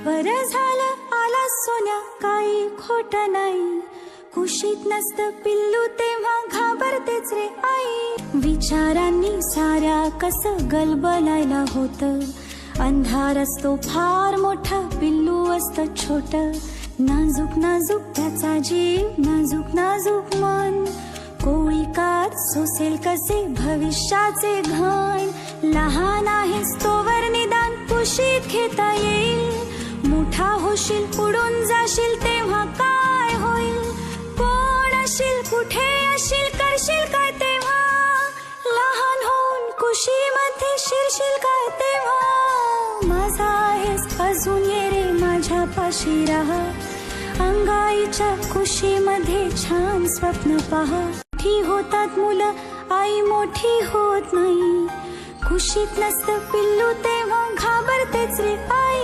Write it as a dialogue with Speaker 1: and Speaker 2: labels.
Speaker 1: बरं झालं आला सोन्या, काही खोट नाही. कुशीत नसतं पिल्लू तेव्हा घाबरतेच रे आई. विचारांनी साऱ्या कसं गलबलायला होतं. अंधार असतो फार मोठा, पिल्लू असतं छोट. नाजूक नाजूक त्याचा जीव, नाजूक नाजूक मन. कोळी कात सोसेल कसे भविष्याचे घण. लहान आहेस तोवर निदान कुशीत घेता येईल. मोठा होशील उडून जाशील तेव्हा काय होईल. कोण अशील कुठे अशील करशील काय तेव्हा. लहान होऊन कुशीमध्ये शिरशील काय तेव्हा. माझा आहेस अजून ये रे माझ्या पाशी राहा. अंगाईच्या कुशीमध्ये छान स्वप्न पहा. मोठी होतात मुलं आई मोठी होत नाही. कुशीत नसतं पिल्लू तेव्हा घाबरतेच रे आई.